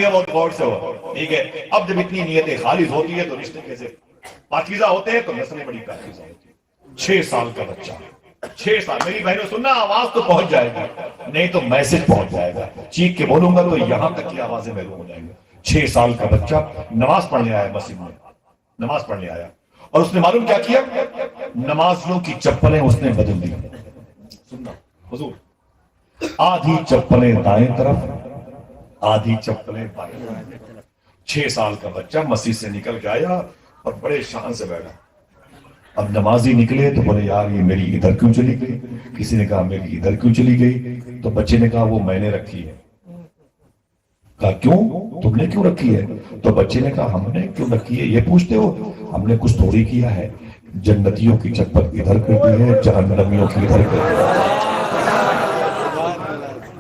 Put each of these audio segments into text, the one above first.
سمجھے بہت غور سے ہو، ٹھیک ہے؟ اب جب اتنی نیتیں خالص ہوتی ہے تو رشتے کیسے پاکیزہ ہوتے ہیں، تو نسلیں بڑی پاکیزہ ہوتی ہیں۔ 6 سال کا بچہ، 6 سال، میری بہنوں سننا، آواز تو پہنچ جائے گا، نہیں تو میسج پہنچ جائے گا، چیخ کے بولوں گا تو یہاں تک کی آوازیں محروم ہو جائیں گے۔ 6 سال کا بچہ نماز پڑھنے آیا مسجد میں، نماز پڑھنے آیا، اور اس نے معلوم کیا کیا؟ نمازیوں کی چپلیں اس نے بدل دی۔ سننا حضور، آدھی چپلیں دائیں طرف، آدھی چپلیں بائیں طرف۔ 6 سال کا بچہ مسجد سے نکل کے آیا اور بڑے شان سے بیٹھا۔ اب نمازی نکلے تو بولے یار یہ میری ادھر کیوں چلی گئی؟ کسی نے کہا میری ادھر کیوں چلی گئی؟ تو بچے نے کہا وہ میں نے رکھی ہے۔ کہا کیوں؟ تم نے کیوں رکھی ہے؟ تو بچے نے کہا ہم نے کیوں رکھی ہے یہ پوچھتے ہو؟ ہم نے کچھ تھوڑی کیا ہے، جنتیوں کی چپل ادھر کر دی ہے، جہنمیوں کی ادھر کر دی ہے،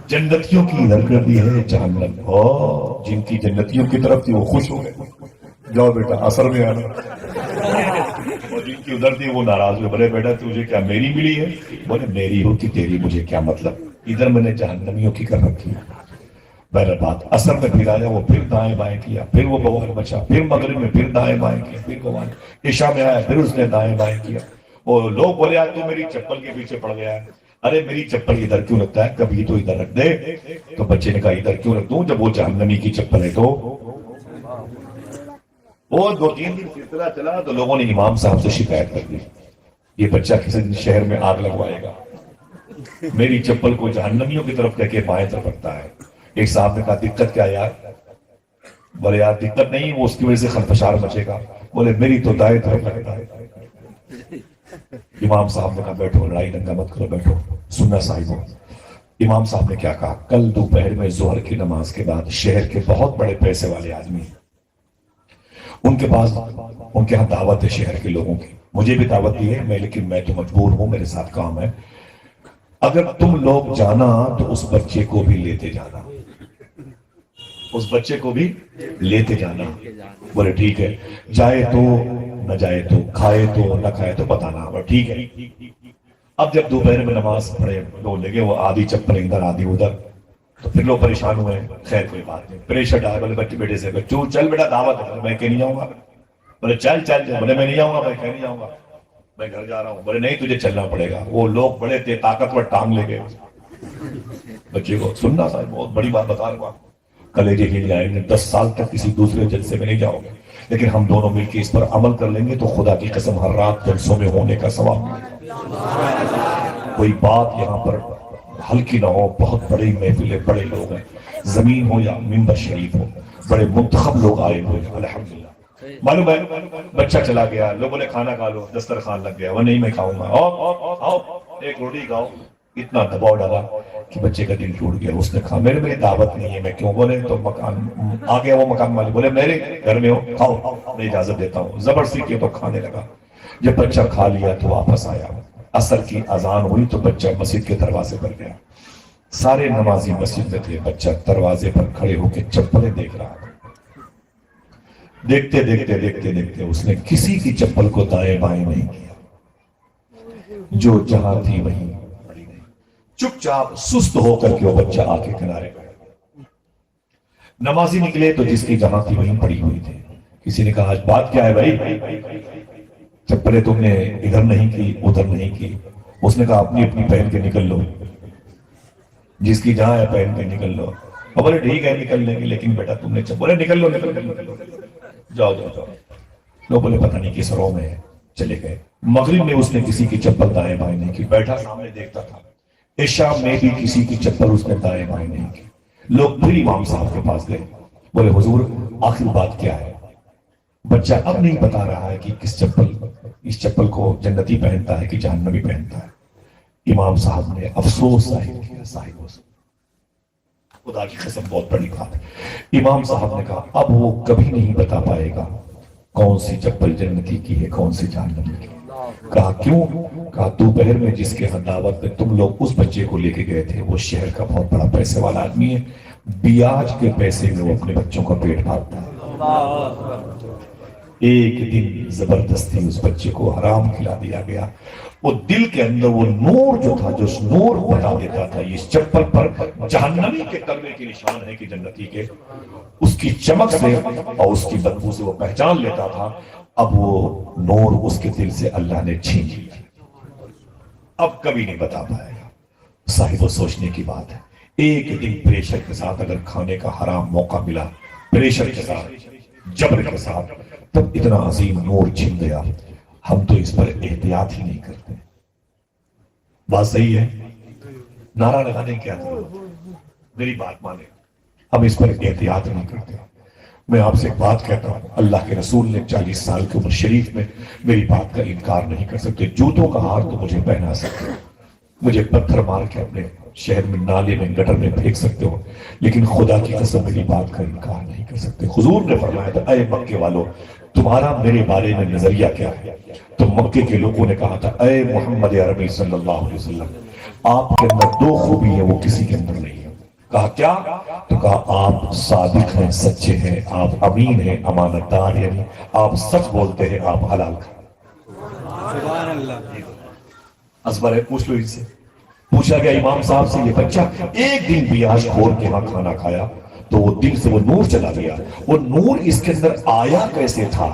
جنتیوں کی ادھر کر دی ہے، جہنم جن کی جنتیوں کی طرف تھی وہ خوش ہو گئے، جاؤ بیٹا اثر میں آنا، اور جن کی ادھر تھی وہ ناراض ہوئے، بولے بیٹا تجھے کیا میری ملی ہے؟ بولے میری ہوتی تیری مجھے کیا مطلب، ادھر میں نے جہنمیوں کی کر رکھی ہے۔ بہر بات اثر میں پھر آیا، وہ پھر دائیں بائیں کیا، پھر وہ بوال بچا، پھر مغرب میں پھر دائیں بائیں کیا، پھر بوال، عشاء میں آیا پھر اس نے دائیں بائیں کیا۔ اور لوگ بولے یار تو میری چپل کے پیچھے پڑ گیا ہے، ارے میری چپل ادھر کیوں رکھتا ہے، کبھی تو ادھر رکھ دے۔ تو بچے نے کہا ادھر کیوں رکھ دوں جب وہ جہنمی کی چپل ہے؟ تو وہ 2-3 دن سلسلہ چلا تو لوگوں نے امام صاحب سے شکایت کر دی، یہ بچہ کسی دن شہر میں آگ لگوائے گا، میری چپل کو جہنمیوں کی طرف کہہ کے بائیں طرف رکھتا ہے۔ ایک صاحب نے کہا دقت کیا یار؟ بولے یار دقت نہیں، وہ اس کی وجہ سے خلفشار مچے گا۔ بولے میری تو دائیں طرف رکھتا ہے۔ امام صاحب نے کہا بیٹھو، لڑائی دنگا مت کرو، بیٹھو، سننا صاحب۔ امام صاحب نے کیا کہا؟ کل دوپہر میں ظہر کی نماز کے بعد شہر کے بہت بڑے پیسے والے آدمی، ان کے پاس ان کے ہاں دعوت ہے شہر کے لوگوں کی، مجھے بھی دعوت دی ہے لیکن میں تو مجبور ہوں، میرے ساتھ کام ہے، اگر تم لوگ جانا تو اس بچے کو بھی لیتے جانا، اس بچے کو بھی لیتے جانا۔ بولے ٹھیک ہے، جائے تو نہ جائے تو، کھائے تو نہ کھائے تو بتانا، اور ٹھیک ہے۔ اب جب دوپہر میں نماز پڑھے لوگ لگے، وہ آدھی چپل ادھر آدھی ادھر، تو پھر لوگ پریشان ہوئے، خیر کوئی بات نہیں، پریشر ڈالا، بولے بچے بیٹے سے بچوں چل بیٹا دعوت ہے، میں کہ نہیں جاؤں گا، بولے چل چل چل، بولے میں نہیں جاؤں گا، میں کہ نہیں جاؤں گا، میں گھر جا رہا ہوں، بولے نہیں تجھے چلنا پڑے گا۔ وہ لوگ بڑے تھے، طاقتور، ٹانگ لے گئے بچے کو۔ سننا صاحب بہت بڑی بات بتا رہا ہوں، کلیجے ہل جائیں گے، 10 سال تک کسی دوسرے جلسے میں نہیں جاؤ گے، لیکن ہم دونوں مل کے اس پر عمل کر لیں گے تو خدا کی قسم ہر رات جلسوں میں ہونے کا ثواب ملے گا۔ کوئی بات یہاں پر ہلکی نہ ہو، بہت بڑی محفلیں، بڑے لوگ ہیں، زمین ہو یا منبر شریف ہو، بڑے منتخب لوگ آئے ہوئے ہیں الحمدللہ۔ معلوم ہے بچہ چلا گیا، لوگوں نے کھانا کھا لو، دسترخوان لگ گیا، وہ نہیں میں کھاؤں گا، آؤ ایک روٹی کھاؤ، اتنا دباؤ ڈالا کہ بچے کا دل ٹوٹ گیا۔ اس نے کہا میری دعوت نہیں ہے، میں کیوں؟ بولے تو مکان آ گیا، وہ مکان والے بولے میرے گھر میں ہو، کھاؤ، میں اجازت دیتا ہوں، زبردستی کیا تو کھانے لگا۔ جب بچہ کھا لیا تو واپس آیا، عصر کی اذان ہوئی تو بچہ مسجد کے دروازے پر گیا، سارے نمازی مسجد میں تھے، بچہ دروازے پر کھڑے ہو کے چپلیں دیکھ رہا تھا۔ دیکھتے دیکھتے دیکھتے دیکھتے اس نے کسی کی چپل کو دائیں بائیں نہیں کیا، جو جہاں تھی وہیں چپ چاپ سست ہو کر کے وہ بچہ آ کے کنارے پہ۔ نمازی نکلے تو جس کی جہاں تھی وہیں پڑی ہوئی تھی۔ کسی نے کہا آج بات کیا ہے بھائی؟ چپلیں تم نے ادھر نہیں کی ادھر نہیں کی۔ اس نے کہا اپنی اپنی پہن کے نکل لو، جس کی جہاں ہے پہن کے نکل لو۔ اور بولے ٹھیک ہے نکل لیں گے، لیکن بیٹا تم نے بولے نکل لو نکل لو، جاؤ جاؤ جاؤ۔ لوگ بولے پتہ نہیں کس رو میں ہے، چلے گئے۔ مغرب میں اس نے کسی کی چپل دائیں بائیں نہیں کی، بیٹھا سامنے دیکھتا تھا۔ عشاء میں بھی کسی کی چپل اس نے دائیں بائیں نہیں کی۔ لوگ پھر امام صاحب کے پاس گئے، بولے حضور آخر بات کیا ہے؟ بچہ اب نہیں بتا رہا ہے کہ اس چپل کو جنتی پہنتا ہے کہ جہنمی پہنتا ہے۔ امام صاحب نے افسوس ظاہر کیا، صاحب خدا کی قسم بہت بڑی بات ہے۔ امام صاحب نے کہا اب وہ کبھی نہیں بتا پائے گا کون سی چپل جنتی کی ہے کون سی جہنمی کی۔ کہا کیوں؟ کہا دوپہر میں جس کے ہاں دعوت میں تم لوگ اس بچے کو لے کے گئے تھے وہ شہر کا بہت بڑا پیسے والا آدمی ہے، بیاج کے پیسے میں وہ اپنے بچوں کا پیٹ پالتا ہے۔ ایک دن زبردستی اس بچے کو حرام کھلا دیا گیا. وہ دل کے اندر وہ نور جو تھا، جو نور بتا دیتا تھا اس چپل پر جہنمی کے تلوے کے نشان ہے کہ جنتی کے، اس کی چمک سے اور اس کی بدبو سے وہ پہچان لیتا تھا. اب وہ نور اس کے دل سے اللہ نے چھین لیا، اب کبھی نہیں بتا پائے گا. صاحب و سوچنے کی بات ہے. ایک دن پریشر کے ساتھ اگر کھانے کا حرام موقع ملا، پریشر کے ساتھ، جبر کے ساتھ، تب اتنا عظیم نور چھن گیا. ہم تو اس پر احتیاط ہی نہیں کرتے. بات صحیح ہے؟ نعرہ لگانے کیا تھا؟ میری بات مانے، ہم اس پر احتیاط نہیں کرتے. میں آپ سے ایک بات کہتا ہوں، اللہ کے رسول نے 40 سال کی عمر شریف میں میری بات کا انکار نہیں کر سکتے. جوتوں کا ہار تو مجھے پہنا سکتے ہو، مجھے پتھر مار کے اپنے شہر میں، نالے میں، گٹر میں پھینک سکتے ہو، لیکن خدا کی قسم میری بات کا انکار نہیں کر سکتے. حضور نے فرمایا تھا، اے مکے والو، تمہارا میرے بارے میں نظریہ کیا ہے؟ تو مکے کے لوگوں نے کہا تھا، اے محمد عربی صلی اللہ علیہ وسلم، آپ کے اندر 2 خوبی ہیں، وہ کسی کے اندر نہیں ہے. کہا کیا؟ تو کہا آپ صادق ہیں، سچے ہیں، آپ امین ہیں، امانت دار، یعنی آپ سچ بولتے ہیں، آپ حلال کھاتے. سبحان اللہ. ازبر ہے، پوچھ لو ان سے. پوچھا گیا امام صاحب سے، یہ بچہ ایک دن بھی آج کھول کے ہاں کھانا کھایا تو وہ دل سے وہ نور چلا گیا. وہ نور اس کے اندر آیا کیسے تھا؟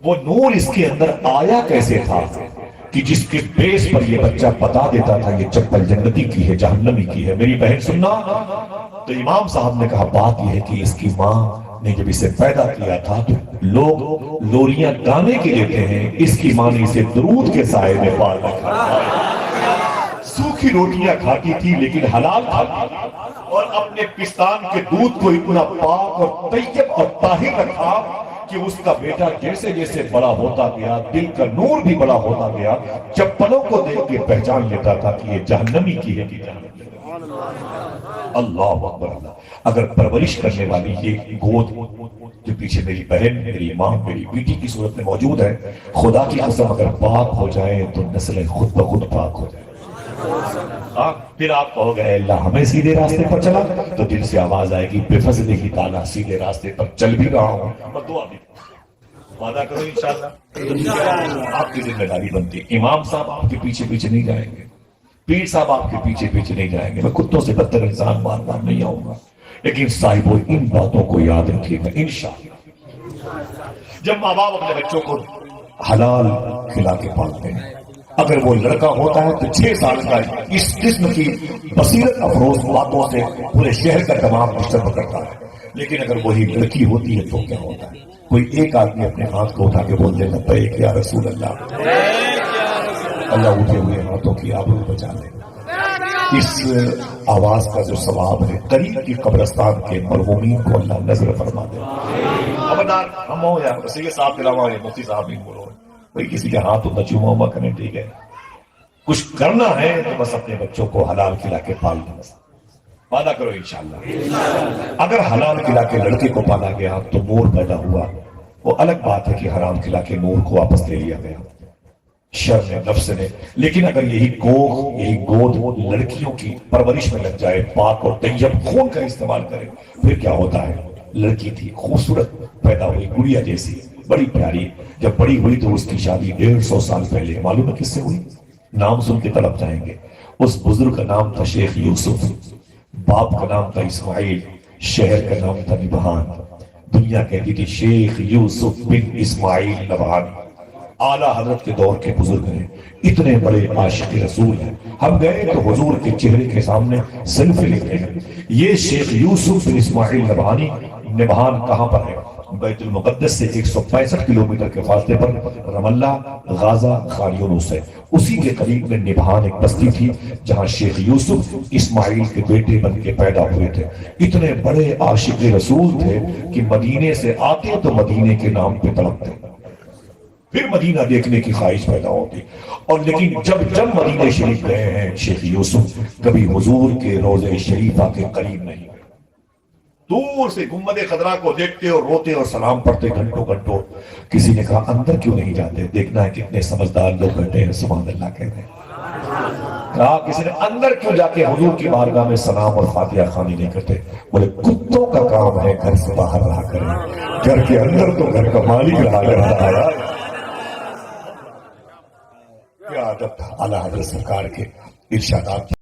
وہ نور اس کے اندر آیا کیسے تھا کہ جس کے بیس پر یہ بچہ بتا دیتا تھا یہ چپل جنتی کی ہے، جہنمی کی ہے. میری بہن سننا. تو امام صاحب نے کہا بات یہ ہے کہ اس کی ماں نے جب اسے پیدا کیا تھا تو لوگ لوریاں گانے کے لیتے ہیں، اس کی ماں نے اسے درود کے سائے میں پال رکھا. سوکھی روٹیاں کھاتی تھی لیکن حلال کھاتی، اور اپنے پستان کے دودھ کو اتنا پاک اور طیب اور طاہر رکھا کہ اس کا بیٹا جیسے جیسے بڑا ہوتا گیا، دل کا نور بھی بڑا ہوتا گیا، چپلوں کو دیکھ کے پہچان لیتا تھا کہ یہ جہنمی کی ہے کہ جہنمی. اللہ اکبر. اللہ اگر پرورش کرنے والی یہ گود جو پیچھے میری بہن، میری ماں، میری بیٹی کی صورت میں موجود ہے، خدا کی قسم اگر پاک ہو جائے تو نسلیں خود بخود پاک ہو جائے. پھر آپ کہو گے اللہ ہمیں سیدھے راستے پر چلا، تو دل سے آواز آئے گی بے فضل ہی تعالیٰ سیدھے راستے پر چل بھی رہا ہوں. اور دعا بھی وعدہ کرو انشاءاللہ. آپ کی ذمہ داری بنتی ہے. امام صاحب آپ کے پیچھے پیچھے نہیں جائیں گے، پیر صاحب آپ کے پیچھے پیچھے نہیں جائیں گے. میں کتوں سے بدتر انسان بار بار نہیں آؤں گا، لیکن صاحبوں ان باتوں کو یاد رکھیے گا انشاءاللہ. جب ماں باپ اپنے بچوں کو حلال کھلا کے پالتے ہیں، اگر وہ لڑکا ہوتا ہے تو 6 سال کا اس قسم کی بصیرت افروز باتوں سے پورے شہر کا تمام ڈسٹرب کرتا ہے. لیکن اگر وہی لڑکی ہوتی ہے تو کیا ہوتا ہے؟ کوئی ایک آدمی اپنے ہاتھ کو اٹھا کے بول دے لبیک یا رسول اللہ، اللہ اٹھے ہوئے ہاتھوں کی آبرو بچا لے. اس آواز کا جو ثواب ہے قریب کی قبرستان کے مرحومین کو اللہ نظر فرما دے. خبردار ہم ہو یا سید صاحب کے علاوہ مفتی صاحب بھی بولو، کوئی کسی کے ہاتھ ہوتا چوما وما کرنے. ٹھیک ہے، کچھ کرنا ہے تو بس اپنے بچوں کو حلال کھلا کے پالنا. وعدہ کرو انشاءاللہ. اگر حلال کھلا کے لڑکے کو پالا گیا تو نور پیدا ہوا. وہ الگ بات ہے کہ حرام کھلا کے نور کو واپس لے لیا گیا شر نے، نفس نے. لیکن اگر یہی گوگ، یہی گود لڑکیوں کی پرورش میں لگ جائے، پاک اور طیب خون کا استعمال کرے، پھر کیا ہوتا ہے؟ لڑکی تھی، خوبصورت پیدا ہوئی، گڑیا جیسی، بڑی پیاری. جب بڑی ہوئی تو اس کی شادی 150 سال پہلے معلوم ہے کس سے ہوئی؟ نام سن کے طرف جائیں گے. اس بزرگ کا نام تھا شیخ یوسف، باپ کا نام تھا اسماعیل، شہر کا نام تھا نبہان. دنیا کہتی تھی شیخ یوسف بن اسماعیل نبہانی. اعلیٰ حضرت کے دور کے بزرگ ہیں، اتنے بڑے عاشق رسول ہیں. ہم گئے تو حضور کے چہرے کے سامنے سیلفی لیتے ہیں. یہ شیخ یوسف بن اسماعیل نبہانی. نبہان کہاں پر ہے؟ بیت المقدس سے 165 کلومیٹر کے فاصلے پر رم اللہ، غازہ، خان یونس ہے. اسی کے قریب میں نبہان ایک بستی تھی جہاں شیخ یوسف اسماعیل کے بیٹے بن کے پیدا ہوئے تھے. اتنے بڑے عاشق رسول تھے کہ مدینے سے آتے تو مدینے کے نام پہ تڑپتے، پھر مدینہ دیکھنے کی خواہش پیدا ہوتی. اور لیکن جب مدینہ شریف گئے ہیں شیخ یوسف کبھی حضور کے روضہ شریفہ کے قریب نہیں. دور سے گنبد خضرا کو دیکھتے اور روتے اور سلام پڑھتے گھنٹوں گھنٹوں. کسی نے کہا اندر کیوں نہیں جاتے، دیکھنا ہے کتنے سمجھدار لوگ بیٹھے ہیں، سبحان اللہ کہتے ہیں. کہا کسی نے اندر کیوں جا کے حضور کی بارگاہ میں سلام اور فاتحہ خوانی نہیں کرتے؟ بولے کتوں کا کام ہے گھر سے باہر رہا کریں، گھر کے اندر تو گھر کا مالک رہا کرتا ہے۔ کیا عادت تھا اعلیٰ حضرت سرکار کے ارشادات